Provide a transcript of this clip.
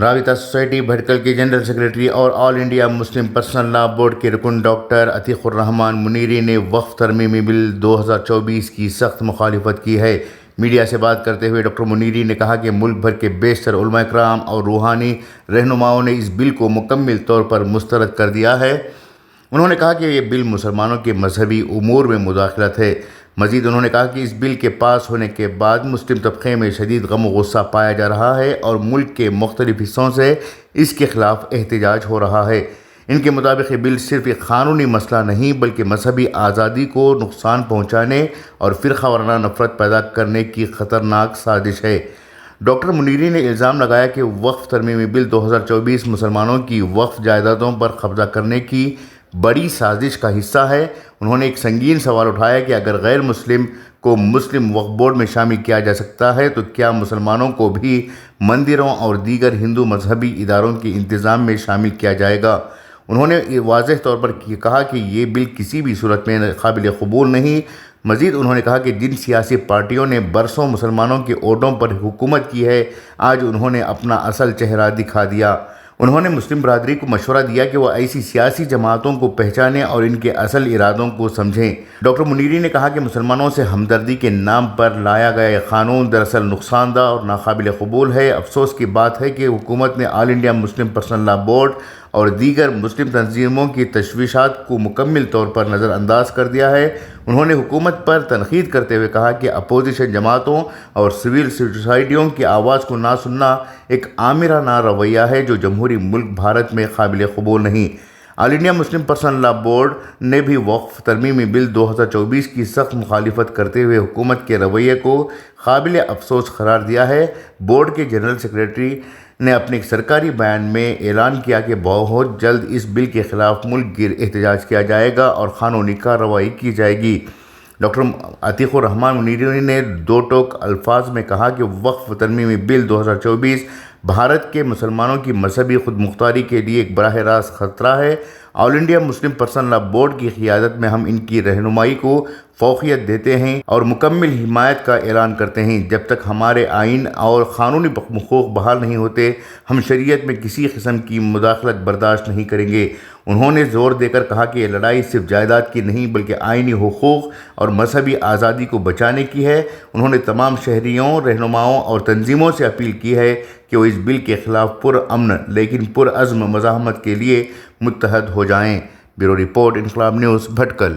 رابطہ سوسائٹی بھٹکل کے general secretary اور آل انڈیا مسلم پرسنل لا بورڈ کے رکن ڈاکٹر عتیق الرحمان منیری نے وقف ترمیمی بل 2024 کی سخت مخالفت کی ہے۔ میڈیا سے بات کرتے ہوئے ڈاکٹر منیری نے کہا کہ ملک بھر کے بیشتر علماء کرام اور روحانی رہنماؤں نے اس بل کو مکمل طور پر مسترد کر دیا ہے۔ انہوں نے کہا کہ یہ بل مسلمانوں کے مذہبی امور میں مداخلت ہے۔ مزید انہوں نے کہا کہ اس بل کے پاس ہونے کے بعد مسلم طبقے میں شدید غم و غصہ پایا جا رہا ہے اور ملک کے مختلف حصوں سے اس کے خلاف احتجاج ہو رہا ہے۔ ان کے مطابق یہ بل صرف ایک قانونی مسئلہ نہیں بلکہ مذہبی آزادی کو نقصان پہنچانے اور فرقہ وارانہ نفرت پیدا کرنے کی خطرناک سازش ہے۔ ڈاکٹر منیری نے الزام لگایا کہ وقف ترمیمی بل 2024 مسلمانوں کی وقف جائیدادوں پر قبضہ کرنے کی بڑی سازش کا حصہ ہے۔ انہوں نے ایک سنگین سوال اٹھایا کہ اگر غیر مسلم کو مسلم وقف بورڈ میں شامل کیا جا سکتا ہے تو کیا مسلمانوں کو بھی مندروں اور دیگر ہندو مذہبی اداروں کے انتظام میں شامل کیا جائے گا؟ انہوں نے واضح طور پر کہا کہ یہ بل کسی بھی صورت میں قابل قبول نہیں۔ مزید انہوں نے کہا کہ جن سیاسی پارٹیوں نے برسوں مسلمانوں کے ووٹوں پر حکومت کی ہے، آج انہوں نے اپنا اصل چہرہ دکھا دیا۔ انہوں نے مسلم برادری کو مشورہ دیا کہ وہ ایسی سیاسی جماعتوں کو پہچانیں اور ان کے اصل ارادوں کو سمجھیں۔ ڈاکٹر منیری نے کہا کہ مسلمانوں سے ہمدردی کے نام پر لایا گیا یہ قانون دراصل نقصان دہ اور ناقابل قبول ہے۔ افسوس کی بات ہے کہ حکومت نے آل انڈیا مسلم پرسنل لا بورڈ اور دیگر مسلم تنظیموں کی تشویشات کو مکمل طور پر نظر انداز کر دیا ہے۔ انہوں نے حکومت پر تنقید کرتے ہوئے کہا کہ اپوزیشن جماعتوں اور سول سوسائٹیوں کی آواز کو نہ سننا ایک آمرانہ رویہ ہے جو جمہوری ملک بھارت میں قابل قبول نہیں۔ آل انڈیا مسلم پرسنل لا بورڈ نے بھی وقف ترمیمی بل 2024 کی سخت مخالفت کرتے ہوئے حکومت کے رویے کو قابل افسوس قرار دیا ہے۔ بورڈ کے جنرل سیکریٹری نے اپنے سرکاری بیان میں اعلان کیا کہ بہت جلد اس بل کے خلاف ملک گیر احتجاج کیا جائے گا اور قانونی کارروائی کی جائے گی۔ ڈاکٹر عتیق الرحمان منیری نے دو ٹوک الفاظ میں کہا کہ وقف ترمیمی بل 2024 بھارت کے مسلمانوں کی مذہبی خود مختاری کے لیے ایک براہ راست خطرہ ہے۔ آل انڈیا مسلم پرسنل لا بورڈ کی قیادت میں ہم ان کی رہنمائی کو فوقیت دیتے ہیں اور مکمل حمایت کا اعلان کرتے ہیں۔ جب تک ہمارے آئین اور قانونی حقوق بحال نہیں ہوتے، ہم شریعت میں کسی قسم کی مداخلت برداشت نہیں کریں گے۔ انہوں نے زور دے کر کہا کہ یہ لڑائی صرف جائیداد کی نہیں بلکہ آئینی حقوق اور مذہبی آزادی کو بچانے کی ہے۔ انہوں نے تمام شہریوں، رہنماؤں اور تنظیموں سے اپیل کی ہے کہ وہ اس بل کے خلاف پرامن لیکن پرعزم مزاحمت کے لیے متحد ہو جائیں۔ بیورو رپورٹ، انقلاب نیوز، بھٹکل۔